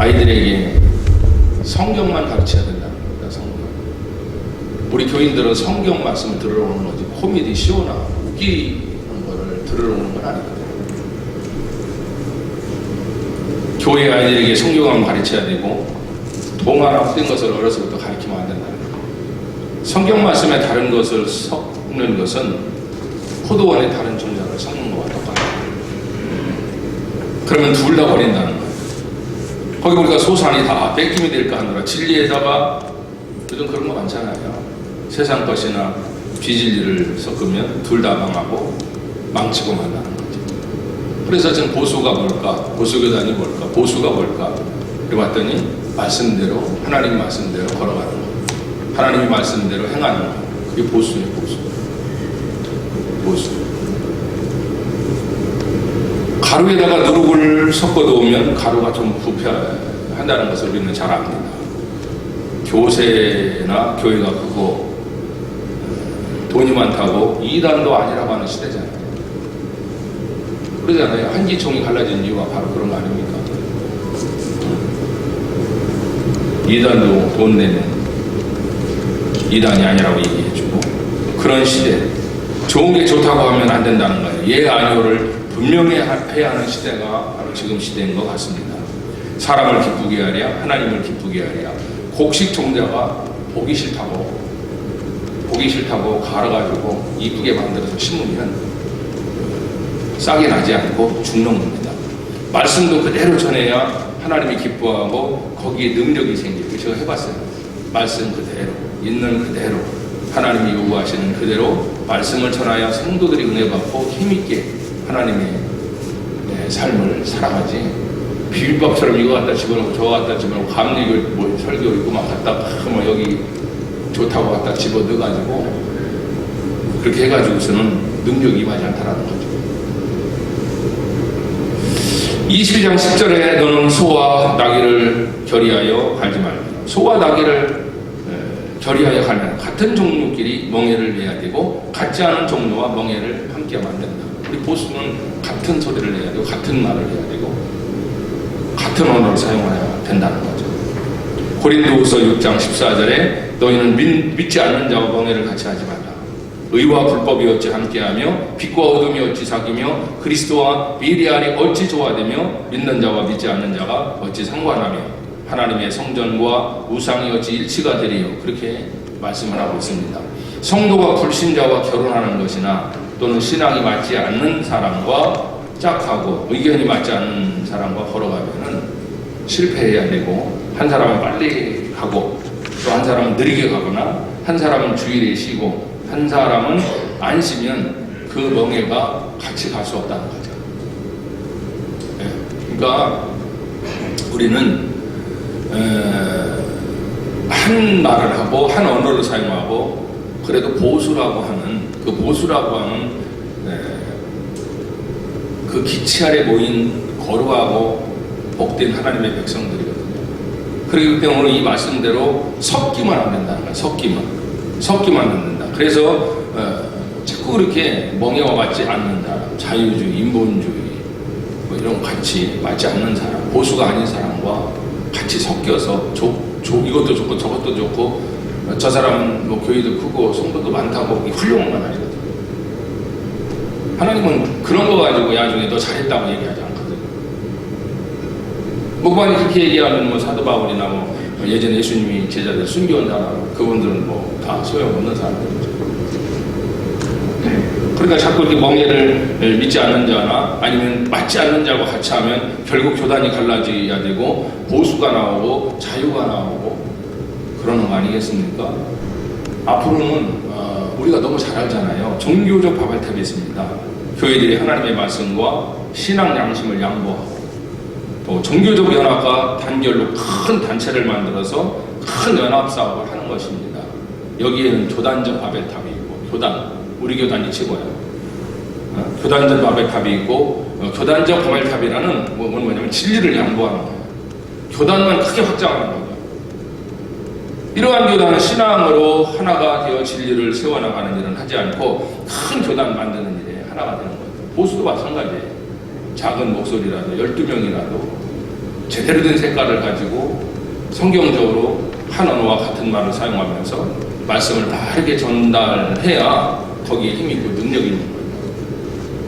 아이들에게 성경만 가르쳐야 된다는 겁니다. 성경. 우리 교인들은 성경 말씀을 들으러 오는 거지 코미디 쇼나 웃기는 거를 들으러 오는 건 아니거든요. 교회 아이들에게 성경만 가르쳐야 되고 동화나 헛된 것을 어려서부터 가르치면 안 된다는 거예요. 성경 말씀에 다른 것을 섞는 것은 포도원에 다른 종자를 섞는 것과 똑같아요. 그러면 둘 다 버린다는 거예요. 거기 우리가 소산이 다 뺏김이 될까 하느라 진리에다가 요즘 그런 거 많잖아요. 세상 것이나 비진리를 섞으면 둘 다 망하고 망치고 만다는 거죠. 그래서 지금 보수가 뭘까? 보수교단이 뭘까? 보수가 뭘까? 이렇게 봤더니 말씀대로 하나님 말씀대로 걸어가는 거, 하나님의 말씀대로 행하는 거, 그게 보수예요. 보수. 가루에다가 누룩을 섞어 놓으면 가루가 좀 부패한다는 것을 우리는 잘 압니다. 교세나 교회가 크고 돈이 많다고 이단도 아니라고 하는 시대잖아요. 그러잖아요. 한기총이 갈라진 이유가 바로 그런 거 아닙니까? 이단도 돈 내는 이단이 아니라고 얘기해주고, 그런 시대, 좋은 게 좋다고 하면 안 된다는 거예요. 예 아니오를 분명히 해야 하는 시대가 바로 지금 시대인 것 같습니다. 사람을 기쁘게 하랴 하나님을 기쁘게 하랴. 곡식 종자가 보기 싫다고 갈아가지고 이쁘게 만들어서 심으면 싹이 나지 않고 죽는 겁니다. 말씀도 그대로 전해야 하나님이 기뻐하고 거기에 능력이 생기고, 제가 해봤어요. 말씀 그대로, 있는 그대로, 하나님이 요구하시는 그대로 말씀을 전하여 성도들이 은혜 받고 힘있게 하나님의 삶을 살아가지, 비빔밥처럼 이거 갖다 집어넣고 저거 갖다 집어넣고 감리교 뭐 설교 있고 막 갖다 뭐 여기 좋다고 갖다 집어 넣어가지고 그렇게 해가지고서는 능력이 임하지 않다라는 거죠. 22장 10절에 너는 소와 나귀를 결의하여 갈지 말고, 소와 나귀를 결의하여 가면 같은 종류끼리 멍에를 내야 되고 같지 않은 종류와 멍에를 함께하면 안 된다. 우리 보수는 같은 소리를 내야 되고 같은 말을 해야 되고 같은 언어를 사용해야 된다는 거죠. 고린도후서 6장 14절에 너희는 믿지 않는 자와 멍에를 같이 하지 말라. 의와 불법이 어찌 함께하며 빛과 어둠이 어찌 사귀며 그리스도와 비리알이 어찌 조화되며 믿는 자와 믿지 않는 자가 어찌 상관하며 하나님의 성전과 우상이 어찌 일치가 되리요. 그렇게 말씀을 하고 있습니다. 성도가 불신자와 결혼하는 것이나 또는 신앙이 맞지 않는 사람과 짝하고 의견이 맞지 않는 사람과 걸어가면은 실패해야 되고, 한 사람은 빨리 가고 또 한 사람은 느리게 가거나 한 사람은 주일에 쉬고 한 사람은 안 쉬면 그 멍에가 같이 갈 수 없다는 거죠. 그러니까 우리는 한 말을 하고 한 언어를 사용하고 그래도 보수라고 하는 그 기치 아래 모인 거룩하고 복된 하나님의 백성들이거든요. 그렇기 때문에 오늘 이 말씀대로 섞기만 안 된다는 거예요. 섞기만 안 된다. 그래서 자꾸 그렇게 멍에와 맞지 않는 사람, 자유주의, 인본주의 뭐 이런 같이 맞지 않는 사람, 보수가 아닌 사람과 같이 섞여서 이것도 좋고 저것도 좋고, 저 사람은 뭐 교회도 크고 성도도 많다고 훌륭한 건 아니거든요. 하나님은 그런 거 가지고 나중에 너 잘했다고 얘기하지 않거든요. 목반이 그렇게 얘기하면 뭐 사도 바울이나 뭐 예전에 예수님이 제자들 순교한 사람, 그분들은 뭐 다 소용없는 사람들이죠. 그러니까 자꾸 이렇게 멍에를 믿지 않는 자나 아니면 맞지 않는 자와 같이 하면 결국 교단이 갈라져야 되고 보수가 나오고 자유가 나오고 그러는 거 아니겠습니까? 앞으로는 우리가 너무 잘 알잖아요. 종교적 바벨탑이 있습니다. 교회들이 하나님의 말씀과 신앙 양심을 양보하고 또 종교적 연합과 단결로 큰 단체를 만들어서 큰 연합 사업을 하는 것입니다. 여기에는 교단적 바벨탑이 있고, 우리 교단이 최고야. 교단적 바벨탑이 있고, 교단적 바벨탑이라는 뭐냐면 진리를 양보하는 거예요. 교단만 크게 확장하는 거예요. 이러한 교단은 신앙으로 하나가 되어 진리를 세워나가는 일은 하지 않고 큰 교단 만드는 일에 하나가 되는 거예요. 보수도 마찬가지예요. 작은 목소리라도 12명이라도 제대로 된 색깔을 가지고 성경적으로 한 언어와 같은 말을 사용하면서 말씀을 바르게 전달해야 거기에 힘이 있고 능력이 있는 거예요.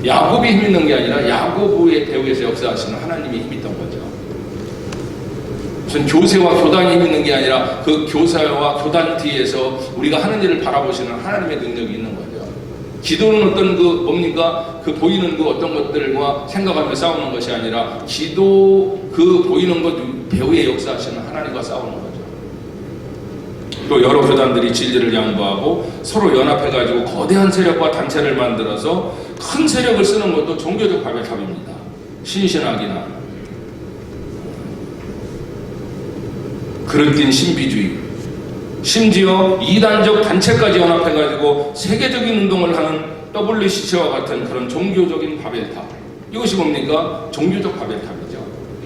야곱이 힘 있는 게 아니라 야고보의 배후에서 역사하시는 하나님이 힘 있던 거죠. 무슨 교세와 교단이 힘 있는 게 아니라 그 교사와 교단 뒤에서 우리가 하는 일을 바라보시는 하나님의 능력이 있는 거죠. 기도는 어떤 뭡니까? 그 보이는 그 어떤 것들과 생각하며 싸우는 것이 아니라 기도 그 보이는 것 배후에 역사하시는 하나님과 싸우는 거죠. 또 여러 교단들이 진리를 양보하고 서로 연합해가지고 거대한 세력과 단체를 만들어서 큰 세력을 쓰는 것도 종교적 바벨탑입니다. 신신학이나 그릇된 신비주의, 심지어 이단적 단체까지 연합해가지고 세계적인 운동을 하는 WCC와 같은 그런 종교적인 바벨탑. 이것이 뭡니까? 종교적 바벨탑이죠.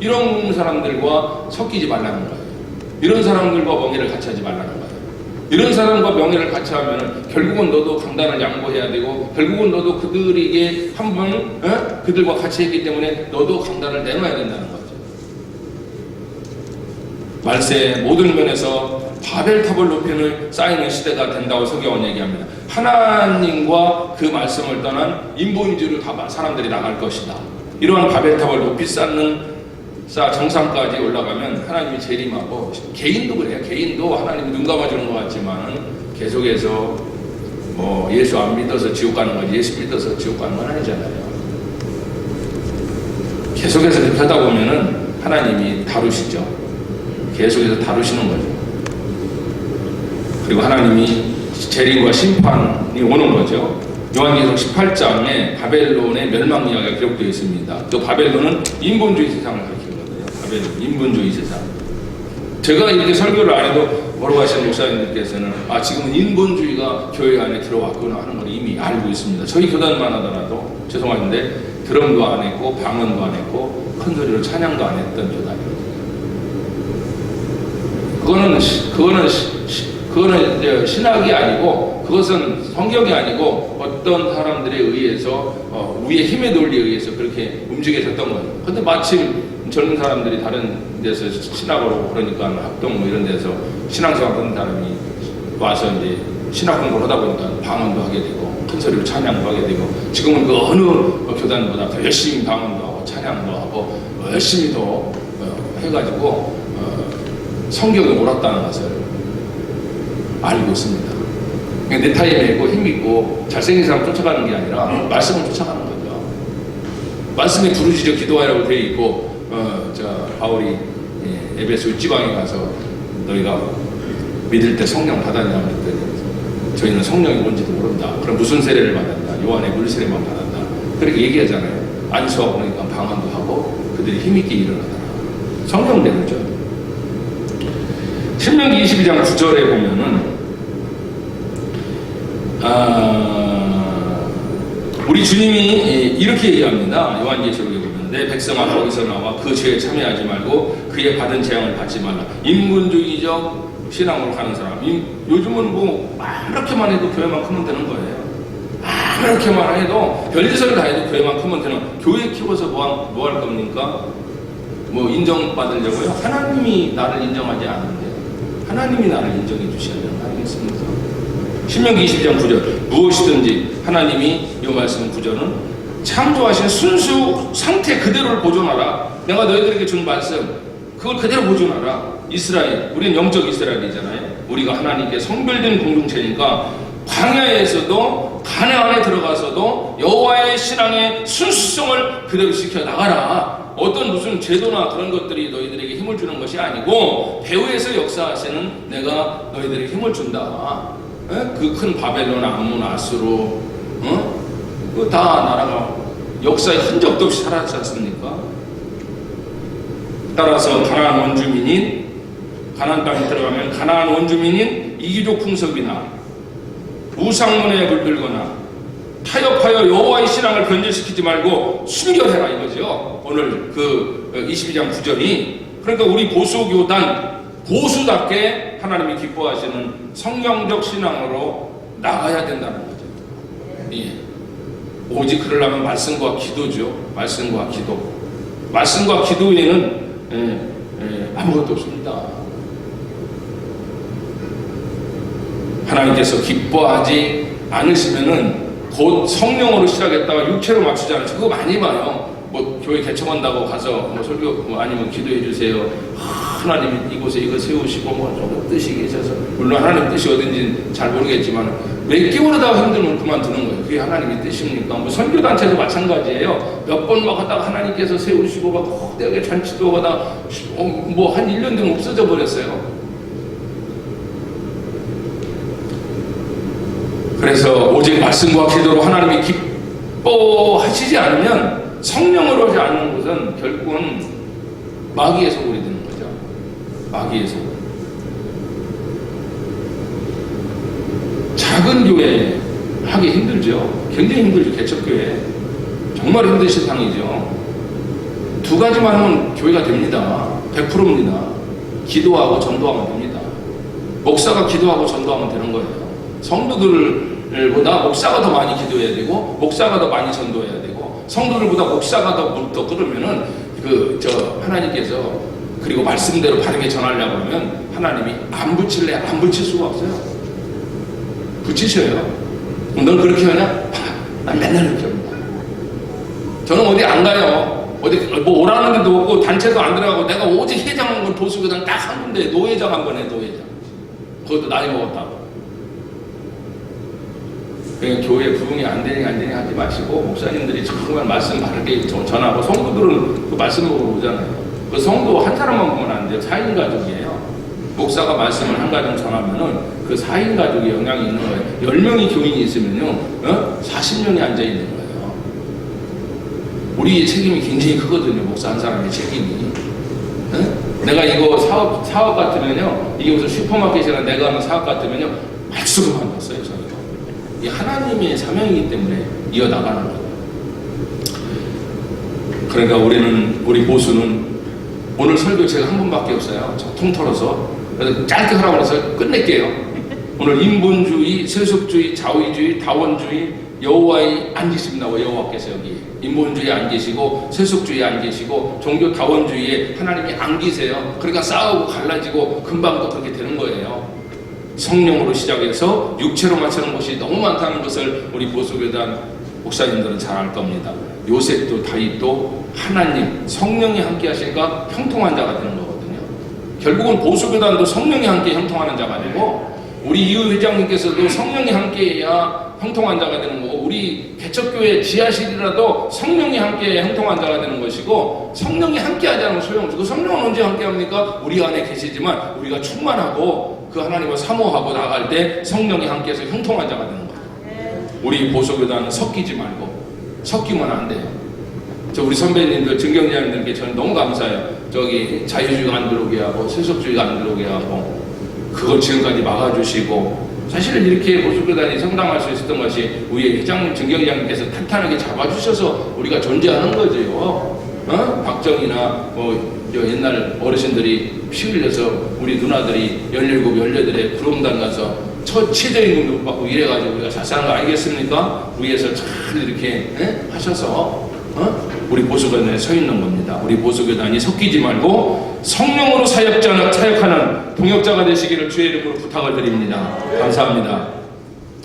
이런 사람들과 섞이지 말라는 거예요. 이런 사람들과 멍해를 같이 하지 말라는 거예요. 이런 사람과 명예를 같이 하면 결국은 너도 강단을 양보해야 되고 결국은 너도 그들에게 한번 그들과 같이 했기 때문에 너도 강단을 내놔야 된다는 거죠. 말세의 모든 면에서 바벨탑을 높이는 쌓이는 시대가 된다고 서기관은 얘기합니다. 하나님과 그 말씀을 떠난 인본주의로 다 사람들이 나갈 것이다. 이러한 바벨탑을 높이 쌓는 정상까지 올라가면 하나님이 재림하고, 개인도 그래요. 개인도 하나님이 눈 감아주는 것 같지만 계속해서 뭐 예수 안 믿어서 지옥 가는 거지 예수 믿어서 지옥 가는 건 아니잖아요. 계속해서 그렇게 하다 보면은 하나님이 다루시죠. 계속해서 다루시는 거죠. 그리고 하나님이 재림과 심판이 오는 거죠. 요한계시록 18장에 바벨론의 멸망 이야기가 기록되어 있습니다. 그 바벨론은 인본주의 세상을 가리키거든요. 바벨론, 인본주의 세상. 제가 이렇게 설교를 안 해도 뭐라고 하시는 목사님들께서는 지금은 인본주의가 교회 안에 들어왔구나 하는 걸 이미 알고 있습니다. 저희 교단만 하더라도 죄송한데 드럼도 안 했고 방언도 안 했고 큰 소리로 찬양도 안 했던 교단이거든요. 그거는 이제 신학이 아니고 그것은 성경이 아니고 어떤 사람들에 의해서 위의 힘의 논리에 의해서 그렇게 움직여졌던 거예요. 근데 마침 젊은 사람들이 다른 데서 신학으로 그러니까 합동 뭐 이런 데서 신앙생활 하는 사람이 와서 이제 신학 공부를 하다 보니까 방언도 하게 되고 큰 소리로 찬양도 하게 되고 지금은 그 어느 교단보다 더 열심히 방언도 하고 찬양도 하고 열심히 더 해가지고 성경에 옳았다는 것을 알고 있습니다. 내 타임에 있고 힘있고 잘생긴 사람 쫓아가는 게 아니라 말씀을 쫓아가는 거죠. 말씀에 부르짖어 기도하라고 되어 있고 바울이 에베소 지방에 가서 너희가 믿을 때 성령 받았냐 그랬더니 저희는 성령이 뭔지도 모른다. 그럼 무슨 세례를 받았나? 요한의 물세례만 받았다. 그렇게 얘기하잖아요. 안수하고 그러니까 방언도 하고 그들이 힘있게 일어나더라. 성령대로죠. 신명기 22장 9절에 보면은 우리 주님이 이렇게 얘기합니다. 요한계시록에 보면 내 백성아 거기서 나와 그 죄에 참여하지 말고 그의 받은 재앙을 받지 말라. 인본주의적 신앙으로 가는 사람. 요즘은 뭐 아무렇게만 해도 교회만 크면 되는 거예요. 아무렇게만 해도 별짓을 다 해도 교회만 크면 되는. 교회 키워서 뭐 할 겁니까? 뭐 인정받으려고요? 하나님이 나를 인정하지 않는데 하나님이 나를 인정해 주셔야 되는 거 아니겠습니까? 신명기 22장 9절 무엇이든지 하나님이 이 말씀 9절은 창조하신 순수 상태 그대로를 보존하라. 내가 너희들에게 준 말씀 그걸 그대로 보존하라. 이스라엘, 우리는 영적 이스라엘이잖아요. 우리가 하나님께 성별된 공동체니까 광야에서도 가나안에 들어가서도 여호와의 신앙의 순수성을 그대로 지켜나가라. 어떤 무슨 제도나 그런 것들이 너희들에게 힘을 주는 것이 아니고 배후에서 역사하시는 내가 너희들에게 힘을 준다. 그 큰 바벨론, 암몬, 아수르 그 다 나라가 역사에 흔적도 없이 살았지 않습니까? 따라서 가나안 원주민인 가나안 땅에 들어가면 가나안 원주민인 이기족 풍습이나 우상문에 물들거나 타협하여 여호와의 신앙을 변질시키지 말고 순결해라 이거죠. 오늘 그 22장 9절이 그러니까 우리 보수교단 보수답게 하나님이 기뻐하시는 성경적 신앙으로 나가야 된다는 거죠. 예. 오직 그러려면 말씀과 기도죠. 말씀과 기도. 말씀과 기도 외에는 아무것도 없습니다. 하나님께서 기뻐하지 않으시면은 곧 성령으로 시작했다가 육체로 맞추지 않으시고 그거 많이 봐요. 뭐 교회 개척한다고 가서 뭐 설교 뭐 아니면 기도해 주세요. 하나님이 이곳에 이거 세우시고 뭐 조금 뜻이 계셔서 물론 하나님 뜻이 어딘지 잘 모르겠지만 몇 개월 하다가 힘들면 그만두는 거예요. 그게 하나님의 뜻입니까? 뭐 선교단체도 마찬가지예요. 몇 번 막 하다가 하나님께서 세우시고 막 거대하게 잔치도 하다가 뭐 한 1년 되면 없어져 버렸어요. 그래서 오직 말씀과 기도로 하나님이 기뻐하시지 않으면 성령으로 하지 않는 것은 결국은 마귀의 소굴이 되는 거죠. 마귀의 소굴. 작은 교회 하기 힘들죠. 굉장히 힘들죠. 개척교회. 정말 힘드신 상황이죠. 두 가지만 하면 교회가 됩니다. 100%입니다. 기도하고 전도하면 됩니다. 목사가 기도하고 전도하면 되는 거예요. 성도들보다 목사가 더 많이 기도해야 되고 목사가 더 많이 전도해야 되고 성도들보다 목사가 더 끓으면은 하나님께서 그리고 말씀대로 바르게 전하려고 하면 하나님이 안 붙일래 안 붙일 수가 없어요. 붙이셔요. 넌 그렇게 하냐? 난 맨날 이렇게 합니다. 저는 어디 안 가요. 어디 뭐 오라는 데도 없고 단체도 안 들어가고 내가 오직 회장은 보수교단 딱 한 군데 노회장 한 번 해. 노회장. 그것도 나이 먹었다고. 그러니까 교회 부흥이 안 되니 하지 마시고 목사님들이 정말 말씀 바르게 전하고 성도들은 그 말씀 보고 오잖아요. 그 성도 한 사람만 보면 안 돼요. 4인 가족이에요. 목사가 말씀을 한 가정 전하면은 그 4인 가족이 영향이 있는 거예요. 10명이 교인이 있으면요 40년이 앉아 있는 거예요. 우리의 책임이 굉장히 크거든요. 목사 한 사람의 책임이. 내가 이거 사업 같으면요 이게 무슨 슈퍼마켓이나 내가 하는 사업 같으면요 말수가 안 났어요. 저희가 이 하나님의 사명이기 때문에 이어나가는 거예요. 그러니까 우리 보수는 오늘 설교 제가 한 번밖에 없어요. 통틀어서 그래서 짧게 하라고 해서 끝낼게요. 오늘 인본주의, 세속주의, 자위주의, 다원주의, 여호와의 안 계십니다. 여호와께서 여기 인본주의에 안 계시고 세속주의에 안 계시고 종교 다원주의에 하나님이 안 계세요. 그러니까 싸우고 갈라지고 금방 또 그렇게 되는 거예요. 성령으로 시작해서 육체로 맞추는 것이 너무 많다는 것을 우리 보수교단 목사님들은 잘 알 겁니다. 요셉도 다윗도 하나님 성령이 함께 하시니까 형통한 자가 되는 거거든요. 결국은 보수교단도 성령이 함께 형통하는 자가 되고 우리 이후 회장님께서도 성령이 함께해야 형통한 자가 되는 거고 우리 개척교회 지하실이라도 성령이 함께 형통한 자가 되는 것이고 성령이 함께하지 않으면 소용없죠. 그 성령은 언제 함께합니까? 우리 안에 계시지만 우리가 충만하고 그 하나님을 사모하고 나갈 때 성령이 함께해서 형통한 자가 되는 거예요. 우리 보수교단은 섞이지 말고 섞이면 안 돼요. 우리 선배님들, 증경자님들께 저는 너무 감사해요. 저기 자유주의가 안 들어오게 하고 세속주의가 안 들어오게 하고 그걸 지금까지 막아주시고 사실은 이렇게 보수교단이 성장할 수 있었던 것이 우리 회장님, 증경장님께서 탄탄하게 잡아주셔서 우리가 존재하는 거죠. 박정희나 옛날 어르신들이 피 흘려서 우리 누나들이 17, 18에 구룡단 가서 최저임금도 못 받고 이래가지고 우리가 잘 사는 거 아니겠습니까? 위에서 잘 이렇게 하셔서 우리 보수교단에 서 있는 겁니다. 우리 보수교단이 섞이지 말고 성령으로 사역하는 동역자가 되시기를 주의 이름으로 부탁을 드립니다. 감사합니다.